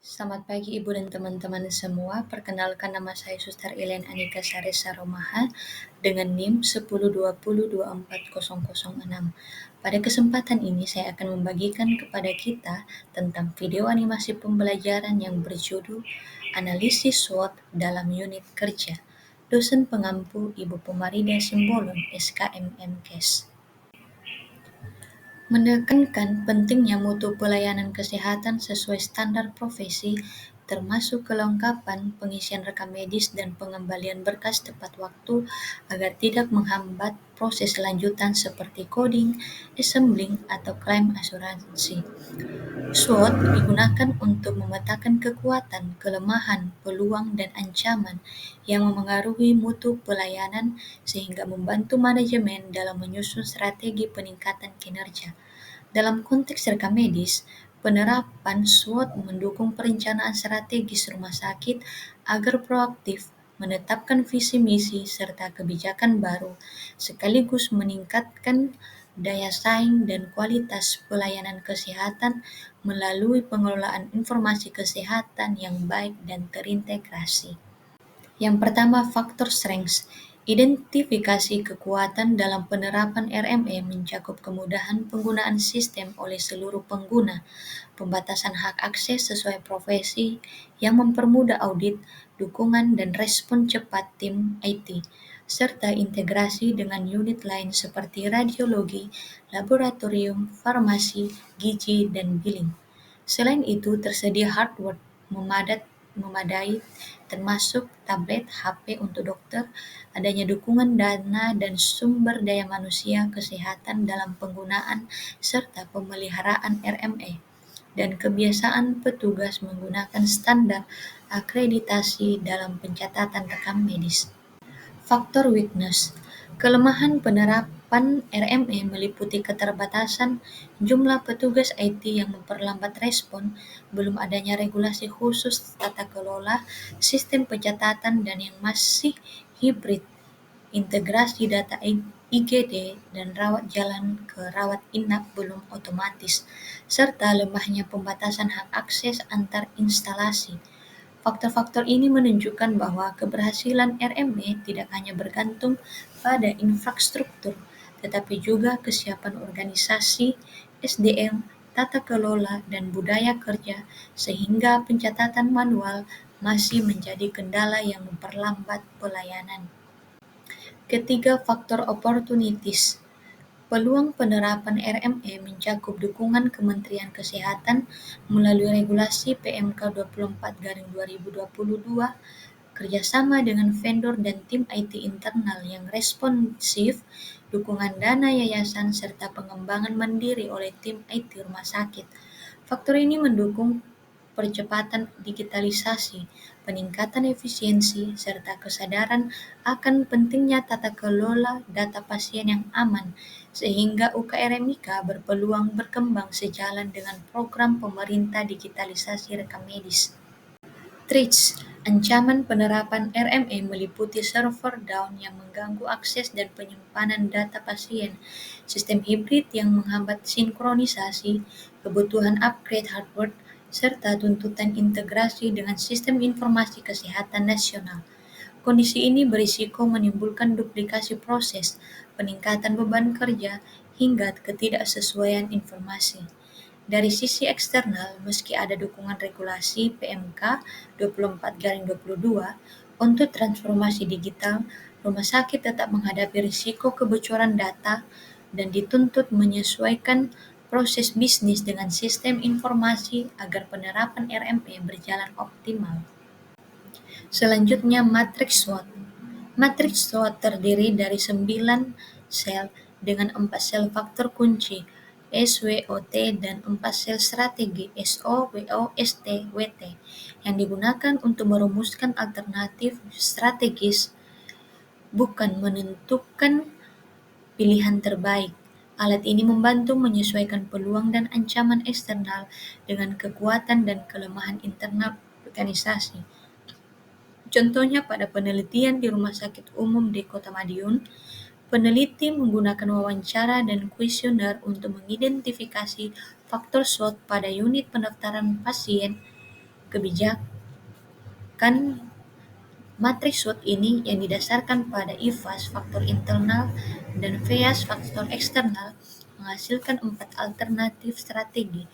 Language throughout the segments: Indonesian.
Selamat pagi Ibu dan teman-teman semua. Perkenalkan nama saya Suster Elen Anika Saresa Romaha dengan NIM 1020240006. Pada kesempatan ini saya akan membagikan kepada kita tentang video animasi pembelajaran yang berjudul Analisis SWOT dalam Unit Kerja. Dosen pengampu Ibu Pemarida Simbolon, SKMMKes. Menekankan pentingnya mutu pelayanan kesehatan sesuai standar profesi, termasuk kelengkapan pengisian rekam medis dan pengembalian berkas tepat waktu agar tidak menghambat proses lanjutan seperti coding, assembling, atau klaim asuransi. SWOT digunakan untuk memetakan kekuatan, kelemahan, peluang, dan ancaman yang memengaruhi mutu pelayanan sehingga membantu manajemen dalam menyusun strategi peningkatan kinerja. Dalam konteks rekam medis, penerapan SWOT mendukung perencanaan strategis rumah sakit agar proaktif menetapkan visi misi serta kebijakan baru, sekaligus meningkatkan daya saing dan kualitas pelayanan kesehatan melalui pengelolaan informasi kesehatan yang baik dan terintegrasi. Yang pertama, faktor strengths. Identifikasi kekuatan dalam penerapan RME mencakup kemudahan penggunaan sistem oleh seluruh pengguna, pembatasan hak akses sesuai profesi yang mempermudah audit, dukungan, dan respon cepat tim IT, serta integrasi dengan unit lain seperti radiologi, laboratorium, farmasi, gizi, dan billing. Selain itu, tersedia hardware memadai termasuk tablet, HP untuk dokter, adanya dukungan dana dan sumber daya manusia kesehatan dalam penggunaan serta pemeliharaan RME, dan kebiasaan petugas menggunakan standar akreditasi dalam pencatatan rekam medis. Faktor weakness. Kelemahan penerapan RME meliputi keterbatasan jumlah petugas IT yang memperlambat respon, belum adanya regulasi khusus tata kelola sistem pencatatan dan yang masih hibrid, integrasi data IGD dan rawat jalan ke rawat inap belum otomatis, serta lemahnya pembatasan hak akses antar instalasi. Faktor-faktor ini menunjukkan bahwa keberhasilan RME tidak hanya bergantung pada infrastruktur, tetapi juga kesiapan organisasi, SDM, tata kelola, dan budaya kerja, sehingga pencatatan manual masih menjadi kendala yang memperlambat pelayanan. Ketiga, faktor opportunities. Peluang penerapan RME mencakup dukungan Kementerian Kesehatan melalui regulasi PMK 24/2022, kerjasama dengan vendor dan tim IT internal yang responsif, dukungan dana yayasan, serta pengembangan mandiri oleh tim IT rumah sakit. Faktor ini mendukung percepatan digitalisasi, peningkatan efisiensi, serta kesadaran akan pentingnya tata kelola data pasien yang aman, sehingga UKRMIK berpeluang berkembang sejalan dengan program pemerintah digitalisasi rekam medis. Threats. Ancaman penerapan RME meliputi server down yang mengganggu akses dan penyimpanan data pasien, sistem hibrid yang menghambat sinkronisasi, kebutuhan upgrade hardware, serta tuntutan integrasi dengan sistem informasi kesehatan nasional. Kondisi ini berisiko menimbulkan duplikasi proses, peningkatan beban kerja, hingga ketidaksesuaian informasi. Dari sisi eksternal, meski ada dukungan regulasi PMK 24/22 untuk transformasi digital, rumah sakit tetap menghadapi risiko kebocoran data dan dituntut menyesuaikan proses bisnis dengan sistem informasi agar penerapan RME berjalan optimal. Selanjutnya, matriks SWOT. Matriks SWOT terdiri dari 9 sel dengan 4 sel faktor kunci SWOT dan 4 sel strategi SOWOST yang digunakan untuk merumuskan alternatif strategis, bukan menentukan pilihan terbaik. Alat ini membantu menyesuaikan peluang dan ancaman eksternal dengan kekuatan dan kelemahan internal organisasi. Contohnya pada penelitian di Rumah Sakit Umum di Kota Madiun, peneliti menggunakan wawancara dan kuesioner untuk mengidentifikasi faktor SWOT pada unit pendaftaran pasien Kebijakan matriks SWOT ini yang didasarkan pada IFAS faktor internal dan VIAS faktor eksternal menghasilkan 4 alternatif strategi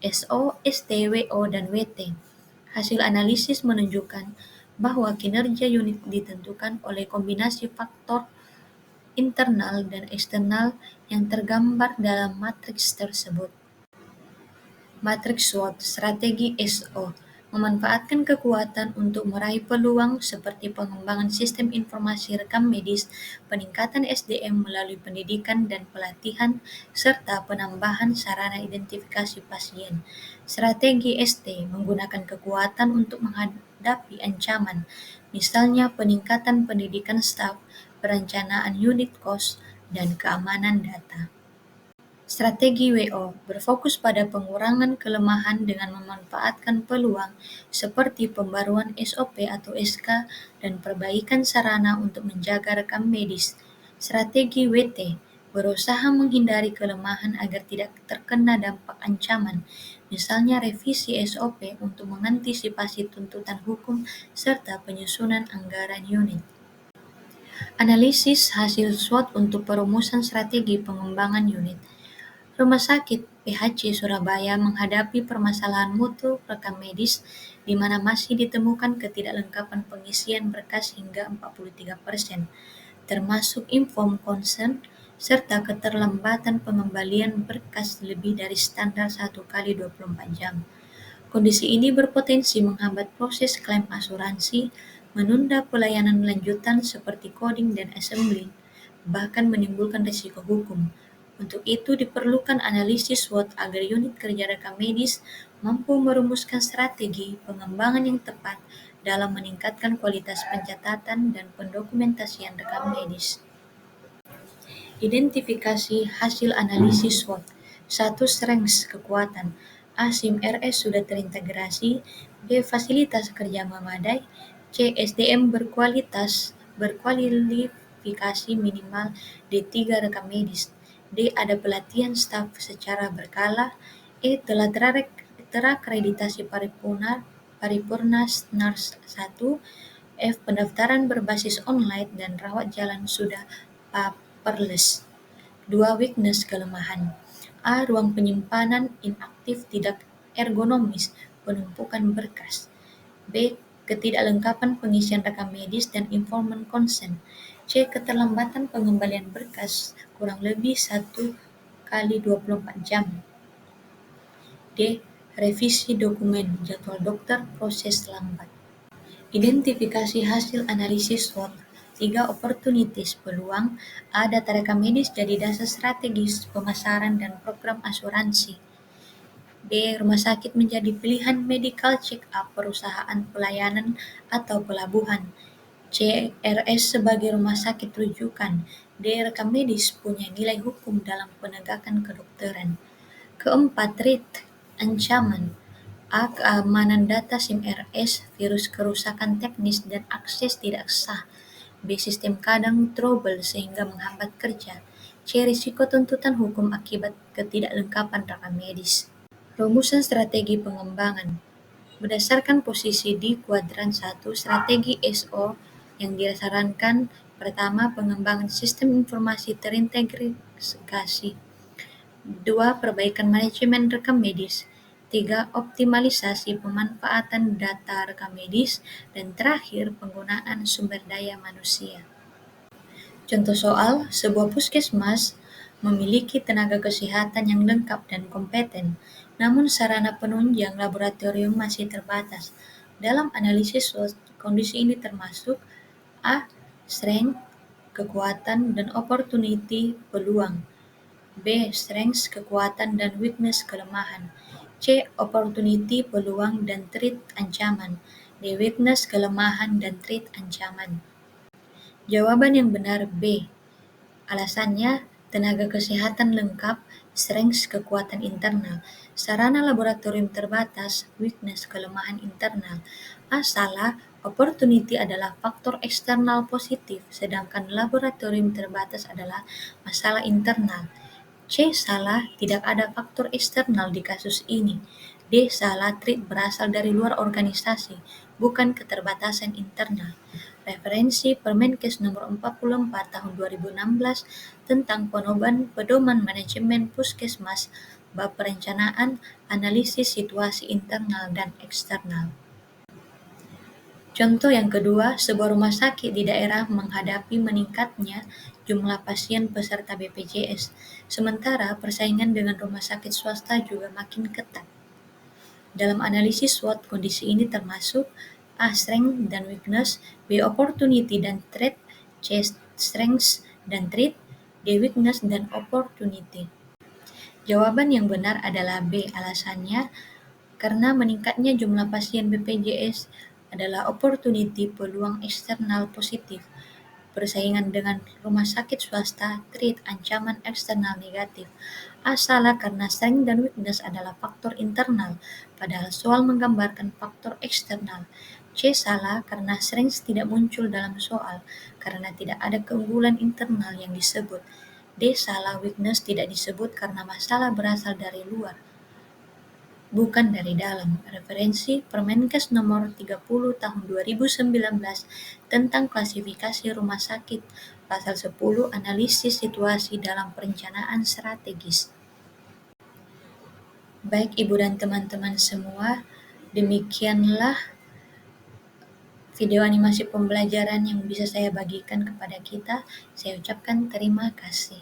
SO, ST, WO, dan WT. Hasil analisis menunjukkan bahwa kinerja unit ditentukan oleh kombinasi faktor internal dan eksternal yang tergambar dalam matriks tersebut. Matriks SWOT strategi SO memanfaatkan kekuatan untuk meraih peluang seperti pengembangan sistem informasi rekam medis, peningkatan SDM melalui pendidikan dan pelatihan, serta penambahan sarana identifikasi pasien. Strategi ST menggunakan kekuatan untuk menghadapi ancaman, misalnya peningkatan pendidikan staf, perencanaan unit kos, dan keamanan data. Strategi WO berfokus pada pengurangan kelemahan dengan memanfaatkan peluang seperti pembaruan SOP atau SK dan perbaikan sarana untuk menjaga rekam medis. Strategi WT berusaha menghindari kelemahan agar tidak terkena dampak ancaman, misalnya revisi SOP untuk mengantisipasi tuntutan hukum serta penyusunan anggaran unit. Analisis hasil SWOT untuk perumusan strategi pengembangan unit. Rumah Sakit PHC Surabaya menghadapi permasalahan mutu rekam medis di mana masih ditemukan ketidaklengkapan pengisian berkas hingga 43%, termasuk inform consent serta keterlambatan pengembalian berkas lebih dari standar 1 kali 24 jam. Kondisi ini berpotensi menghambat proses klaim asuransi, menunda pelayanan lanjutan seperti coding dan assembly, bahkan menimbulkan risiko hukum. Untuk itu diperlukan analisis SWOT agar unit kerja rekam medis mampu merumuskan strategi pengembangan yang tepat dalam meningkatkan kualitas pencatatan dan pendokumentasian rekam medis. Identifikasi hasil analisis SWOT. 1. Strengths kekuatan. A. SIM RS sudah terintegrasi. B. Fasilitas kerja memadai. C. SDM berkualifikasi minimal. D. 3. Rekam medis. D. Ada pelatihan staf secara berkala. E. Telah terakreditasi paripurna NARS 1. F. Pendaftaran berbasis online dan rawat jalan sudah paperless. 2. Weakness kelemahan. A. Ruang penyimpanan inaktif tidak ergonomis, penumpukan berkas. B. Ketidaklengkapan pengisian rekam medis dan informan consent. C. Keterlambatan pengembalian berkas kurang lebih 1 kali 24 jam. D. Revisi dokumen, jadwal dokter, proses lambat. Identifikasi hasil analisis SWOT. 3. Opportunities, peluang. A. Data rekam medis jadi dasar strategis pemasaran dan program asuransi. B. Rumah sakit menjadi pilihan medical check-up perusahaan pelayanan atau pelabuhan. C. RS sebagai rumah sakit rujukan. D. Rekam medis punya nilai hukum dalam penegakan kedokteran. Keempat, threat, ancaman. A. Keamanan data SIM RS, virus kerusakan teknis dan akses tidak sah. B. Sistem kadang trouble sehingga menghambat kerja. C. Risiko tuntutan hukum akibat ketidaklengkapan rekam medis. Rumusan strategi pengembangan. Berdasarkan posisi di kuadran 1, strategi SO yang disarankan pertama, pengembangan sistem informasi terintegrasi. 2. Perbaikan manajemen rekam medis. 3. Optimalisasi pemanfaatan data rekam medis. Dan terakhir, penggunaan sumber daya manusia. Contoh soal, sebuah puskesmas memiliki tenaga kesehatan yang lengkap dan kompeten, namun sarana penunjang laboratorium masih terbatas. Dalam analisis SWOT, kondisi ini termasuk A. Strength, kekuatan dan opportunity, peluang. B. Strengths, kekuatan dan weakness, kelemahan. C. Opportunity, peluang dan threat, ancaman. D. Weakness, kelemahan dan threat, ancaman. Jawaban yang benar B. Alasannya, tenaga kesehatan lengkap, strengths, kekuatan internal, sarana laboratorium terbatas, weakness, kelemahan internal. A. Salah, opportunity adalah faktor eksternal positif, sedangkan laboratorium terbatas adalah masalah internal. C. Salah, tidak ada faktor eksternal di kasus ini. D. Salah, treat berasal dari luar organisasi, bukan keterbatasan internal. Referensi Permenkes nomor 44 tahun 2016 tentang pedoman manajemen puskesmas bab perencanaan, analisis situasi internal dan eksternal. Contoh yang kedua, sebuah rumah sakit di daerah menghadapi meningkatnya jumlah pasien peserta BPJS, sementara persaingan dengan rumah sakit swasta juga makin ketat. Dalam analisis SWOT, kondisi ini termasuk A. Strength dan weakness, B. Opportunity dan threat, C. Strengths dan threat, D. Weakness dan opportunity. Jawaban yang benar adalah B. Alasannya karena meningkatnya jumlah pasien BPJS adalah opportunity, peluang eksternal positif. Persaingan dengan rumah sakit swasta, threat, ancaman eksternal negatif. A. Salah karena strength dan weakness adalah faktor internal, padahal soal menggambarkan faktor eksternal. C. Salah karena strength tidak muncul dalam soal, karena tidak ada keunggulan internal yang disebut. D. Salah, weakness tidak disebut karena masalah berasal dari luar, bukan dari dalam. Referensi Permenkes nomor 30 tahun 2019 tentang klasifikasi rumah sakit, pasal 10 analisis situasi dalam perencanaan strategis. Baik Ibu dan teman-teman semua, demikianlah video animasi pembelajaran yang bisa saya bagikan kepada kita. Saya ucapkan terima kasih.